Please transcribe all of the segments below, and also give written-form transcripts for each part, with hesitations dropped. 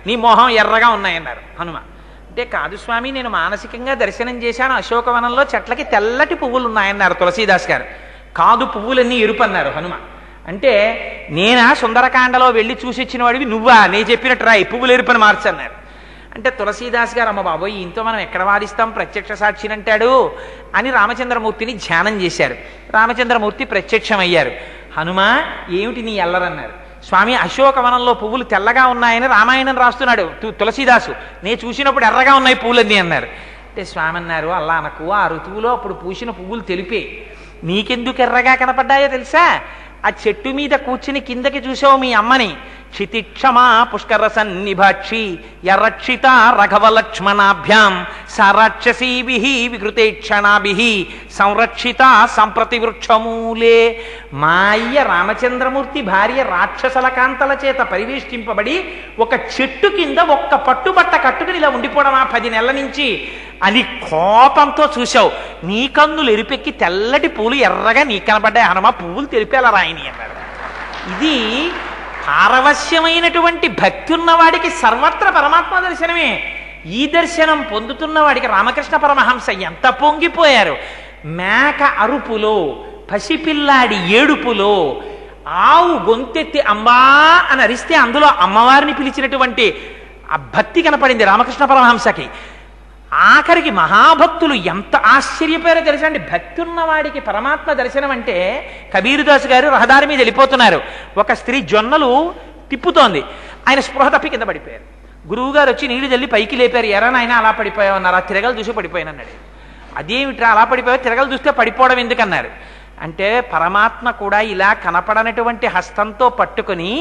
నీ మొహం ఎర్రగా ఉన్నాయన్నారు హనుమ. అంటే కాదు స్వామి, నేను మానసికంగా దర్శనం చేశాను, అశోకవనంలో చెట్లకి తెల్లటి పువ్వులు ఉన్నాయన్నారు తులసీదాస్ గారు. కాదు, పువ్వులన్నీ ఎరుపు అన్నారు హనుమ. అంటే నేనా సుందరకాండలో వెళ్ళి చూసి వచ్చిన వాడివి నువ్వా, నేను చెప్పినట్టు రాయి, పువ్వులు ఎరుపని మార్చన్నారు. అంటే తులసీదాస్ గారు అమ్మ బాబోయ్ ఇంతో మనం ఎక్కడ వాదిస్తాం, ప్రత్యక్ష సాక్షిని అంటాడు అని రామచంద్రమూర్తిని ధ్యానం చేశారు. రామచంద్రమూర్తి ప్రత్యక్షమయ్యారు. హనుమ ఏమిటి నీ ఎల్లరన్నారు. స్వామి అశోకవనంలో పువ్వులు తెల్లగా ఉన్నాయని రామాయణం రాస్తున్నాడు తులసీదాసు, నేను చూసినప్పుడు ఎర్రగా ఉన్నాయి పువ్వులన్నీ అన్నారు. అంటే స్వామి అన్నారు అల్లా అనకు, ఆ ఋతువులో అప్పుడు పూసిన పువ్వులు తెలిపే, నీకెందుకు ఎర్రగా కనపడ్డాయో తెలుసా, ఆ చెట్టు మీద కూర్చుని కిందకి చూసావు మీ అమ్మని, క్షితిక్షమా పుష్కర సన్నిభాక్షి యరక్షిత రఘవలక్ష్మణాభ్యాం సారాక్షసీభి వికృతేక్షణాభి సంరక్షిత సంప్రతి వృక్షమూలే. మా అయ్య రామచంద్రమూర్తి భార్య రాక్షసల కాంతల చేత పరివేష్టింపబడి ఒక చెట్టు కింద ఒక్క పట్టుబట్ట కట్టుకుని ఇలా ఉండిపోవడమా 10 నెలల నుంచి అని కోపంతో చూశావు. నీ కన్నులు ఎరుపెక్కి తెల్లటి పూలు ఎర్రగా నీ కనబడ్డాయి హనుమ, పువ్వులు తెలిపేలా రాయని అన్నారు. ఇది పారవశ్యమైనటువంటి భక్తి ఉన్నవాడికి సర్వత్ర పరమాత్మ దర్శనమే. ఈ దర్శనం పొందుతున్న వాడికి రామకృష్ణ పరమహంస ఎంత పొంగిపోయారు. మేక అరుపులో, పసిపిల్లాడి ఏడుపులో, ఆవు గొంతెత్తి అంబా అని అరిస్తే అందులో అమ్మవారిని పిలిచినటువంటి ఆ భక్తి కనపడింది రామకృష్ణ పరమహంసకి. ఆఖరికి మహాభక్తులు ఎంత ఆశ్చర్యపోయారో తెలుసా అండి. భక్తి ఉన్నవాడికి పరమాత్మ దర్శనం అంటే, కబీరుదాస్ గారు రహదారి మీద వెళ్ళిపోతున్నారు, ఒక స్త్రీ జొన్నలు తిప్పుతోంది, ఆయన స్పృహ తప్పి కింద పడిపోయారు. గురువు గారు వచ్చి నీళ్లు జల్లి పైకి లేపారు. ఎరా నాయన అలా పడిపోయావు అన్నారు. ఆ తిరగలు చూసి పడిపోయాను అన్నాడు. అదేమిట్రా అలా పడిపోయావు, తిరగలు చూస్తే పడిపోవడం ఎందుకన్నారు. అంటే పరమాత్మ కూడా ఇలా కనపడనటువంటి హస్తంతో పట్టుకొని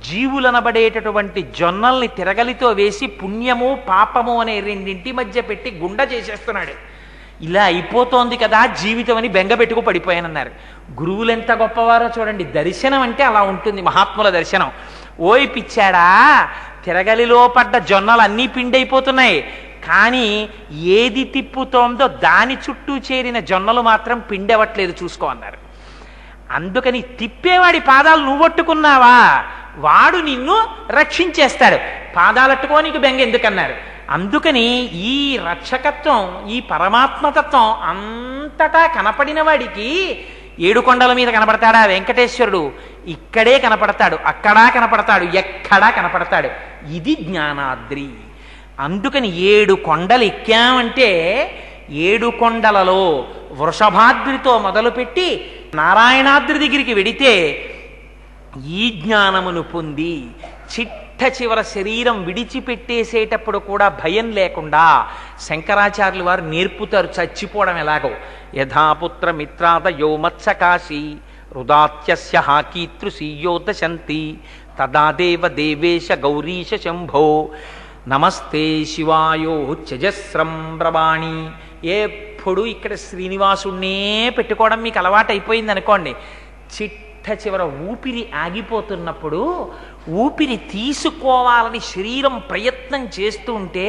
జీవులనబడేటటువంటి జొన్నల్ని తిరగలితో వేసి పుణ్యము పాపము అనే రెండింటి మధ్య పెట్టి గుండ చేసేస్తున్నాడు. ఇలా అయిపోతోంది కదా జీవితం అని బెంగపెట్టుకు పడిపోయానన్నారు. గురువులు ఎంత గొప్పవారో చూడండి. దర్శనం అంటే అలా ఉంటుంది, మహాత్ముల దర్శనం. ఓయ్ పిచ్చాడా, తిరగలిలో పడ్డ జొన్నలు అన్నీ పిండైపోతున్నాయి, కానీ ఏది తిప్పుతోందో దాని చుట్టూ చేరిన జొన్నలు మాత్రం పిండవట్లేదు, చూసుకో అన్నారు. అందుకని తిప్పేవాడి పాదాలు నువ్వొట్టుకున్నావా వాడు నిన్ను రక్షించేస్తాడు, పాదాలట్టుకో నీకు బెంగ ఎందుకన్నారు. అందుకని ఈ రక్షకత్వం, ఈ పరమాత్మతత్వం అంతటా కనపడిన వాడికి 7 కొండల మీద కనపడతాడా వెంకటేశ్వరుడు, ఇక్కడే కనపడతాడు, అక్కడా కనపడతాడు, ఎక్కడా కనపడతాడు. ఇది జ్ఞానాద్రి. అందుకని 7 కొండలు ఎక్కామంటే 7 కొండలలో వృషభాద్రితో మొదలుపెట్టి నారాయణాద్రి దగ్గరికి వెడితే ఈ జ్ఞానమును పొంది చిట్ట చివర శరీరం విడిచిపెట్టేసేటప్పుడు కూడా భయం లేకుండా శంకరాచార్యులు వారు నేర్పుతారు చచ్చిపోవడం ఎలాగో. యథాపుత్ర మిత్రాదయో మత్సకాశి హృదాత్యస్య కీతృశీయోదశంతి తదా దేవ దేవేశ గౌరీశ శంభో నమస్తే శివాయో త్యజస్రం బ్రవాణి. ఎప్పుడు ఇక్కడ శ్రీనివాసుణ్ణే పెట్టుకోవడం మీకు అలవాటు అయిపోయింది అనుకోండి. చిట్ట చివర ఊపిరి ఆగిపోతున్నప్పుడు ఊపిరి తీసుకోవాలని శరీరం ప్రయత్నం చేస్తుంటే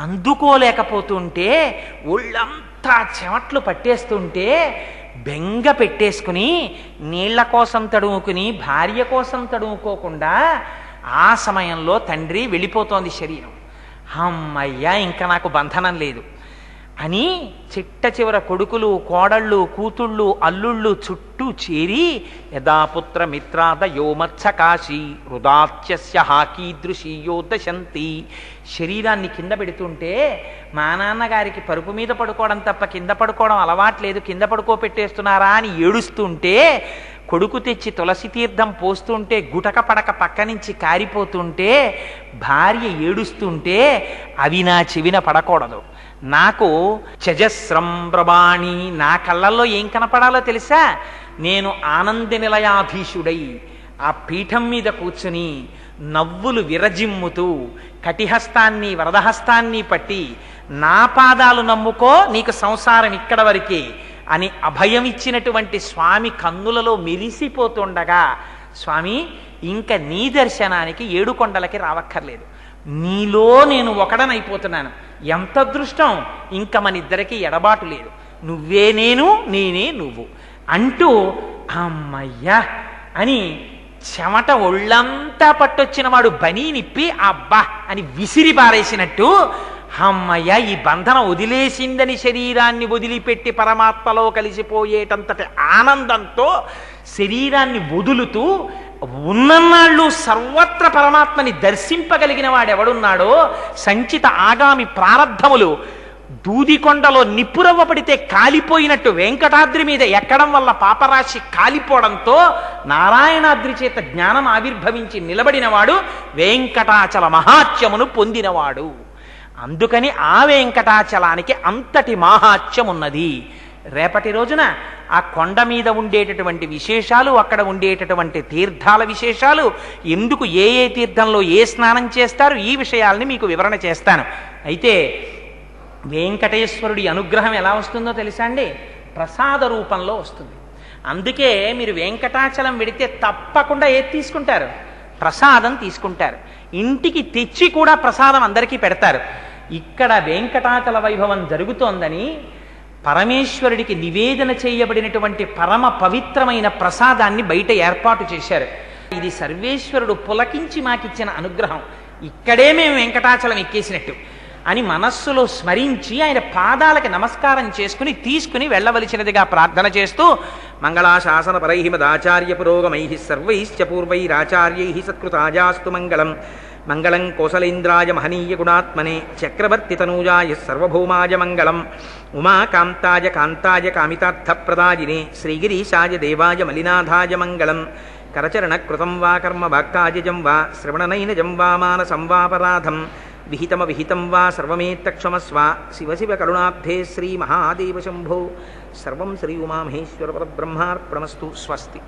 అందుకోలేకపోతుంటే ఒళ్ళంతా చెమట్లు పట్టేస్తుంటే బెంగ పెట్టేసుకుని నీళ్ల కోసం తడుముకుని భార్య కోసం తడుముకోకుండా ఆ సమయంలో తండ్రి వెళ్ళిపోతోంది శరీరం. అమ్మయ్యా ఇంకా నాకు బంధనం లేదు అని చిట్ట చివర కొడుకులు కోడళ్ళు కూతుళ్ళు అల్లుళ్ళు చుట్టూ చేరి యథాపుత్ర మిత్రాద యోమత్సకాశి హృదాత్యస్య కీదృశీయోదశంతి శరీరాన్ని కింద పెడుతుంటే మా నాన్నగారికి పరుపు మీద పడుకోవడం తప్ప కింద పడుకోవడం అలవాట్లేదు, కింద పడుకోపెట్టేస్తున్నారా అని ఏడుస్తుంటే కొడుకు తెచ్చి తులసి తీర్థం పోస్తుంటే గుటక పడక పక్క నుంచి కారిపోతుంటే భార్య ఏడుస్తుంటే అవి నా చెవిన పడకూడదు. నాకు చజస్రం బ్రవాణి, నా కళ్ళల్లో ఏం కనపడాలో తెలుసా? నేను ఆనంద నిలయాధీశుడై ఆ పీఠం మీద కూర్చుని నవ్వులు విరజిమ్ముతూ కటిహస్తాన్ని వరదహస్తాన్ని పట్టి నా పాదాలు నమ్ముకో నీకు సంసారం ఇక్కడ వరకే అని అభయం ఇచ్చినటువంటి స్వామి కన్నులలో మెరిసిపోతుండగా, స్వామి ఇంకా నీ దర్శనానికి 7 కొండలకి రావక్కర్లేదు, నీలో నేను ఒకడనైపోతున్నాను, ఎంత అదృష్టం, ఇంకా మన ఇద్దరికి ఎడబాటు లేదు, నువ్వే నేను నేనే నువ్వు అంటూ అమ్మయ్యా అని చెమట ఒళ్ళంతా పట్టొచ్చిన వాడు బనీనిప్పి అబ్బా అని విసిరి పారేసినట్టు అమ్మయ్య ఈ బంధన వదిలేసిందని శరీరాన్ని వదిలిపెట్టి పరమాత్మలో కలిసిపోయేటంతటి ఆనందంతో శరీరాన్ని వదులుతూ ఉన్నన్నాళ్ళు సర్వత్ర పరమాత్మని దర్శింపగలిగిన వాడెవడున్నాడో సంచిత ఆగామి ప్రారబ్ధములు దూదికొండలో నిప్పురవ్వ పడితే కాలిపోయినట్టు వెంకటాద్రి మీద ఎక్కడం వల్ల పాపరాశి కాలిపోవడంతో నారాయణాద్రి చేత జ్ఞానం ఆవిర్భవించి నిలబడినవాడు వెంకటాచల మహాత్యమును పొందినవాడు. అందుకని ఆ వెంకటాచలానికి అంతటి మహాత్యం ఉన్నది. రేపటి రోజున ఆ కొండ మీద ఉండేటటువంటి విశేషాలు, అక్కడ ఉండేటటువంటి తీర్థాల విశేషాలు, ఎందుకు ఏ ఏ తీర్థంలో ఏ స్నానం చేస్తారు, ఈ విషయాల్ని మీకు వివరణ చేస్తాను. అయితే వెంకటేశ్వరుడి అనుగ్రహం ఎలా వస్తుందో తెలుసా అండి? ప్రసాద రూపంలో వస్తుంది. అందుకే మీరు వెంకటాచలం వెడితే తప్పకుండా ఏది తీసుకుంటారు? ప్రసాదం తీసుకుంటారు. ఇంటికి తెచ్చి కూడా ప్రసాదం అందరికీ పెడతారు. ఇక్కడ వెంకటాచల వైభవం జరుగుతోందని పరమేశ్వరుడికి నివేదన చేయబడినటువంటి పరమ పవిత్రమైన ప్రసాదాన్ని బయట ఏర్పాటు చేశారు. ఇది సర్వేశ్వరుడు పులకించి మాకిచ్చిన అనుగ్రహం, ఇక్కడే మేము వెంకటాచలం ఎక్కేసినట్టు అని మనస్సులో స్మరించి ఆయన పాదాలకి నమస్కారం చేసుకుని తీసుకుని వెళ్ళవలసినదిగా ప్రార్థన చేస్తూ మంగళాశాసన పరై మదాచార్య పురోగమై సర్వైశ్చ పూర్వైరాచార్యై సత్కృతాజాస్తు మంగళం. మంగళం కోసలేంద్రాయ మహనీయ గుణాత్మనే చక్రవర్తి తనూజాయ సర్వభౌమాయ మంగళం. ఉమాకాంతాయ కాంతాయ కామితార్థప్రదాయినే శ్రీగిరీశాయ దేవాయ మలినాథాయ మంగళం. కరచరణకృతం వా కర్మ వాక్కాజం వా శ్రవణనైనజం వా మానసం వాపరాధం విహితం వా సర్వమేత్తక్షమస్వ. శివ శివ కరుణాబ్ధే శ్రీ మహాదేవ శంభో. సర్వం శ్రీ ఉమామహేశ్వర పరబ్రహ్మార్పణమస్తు. స్వస్తి.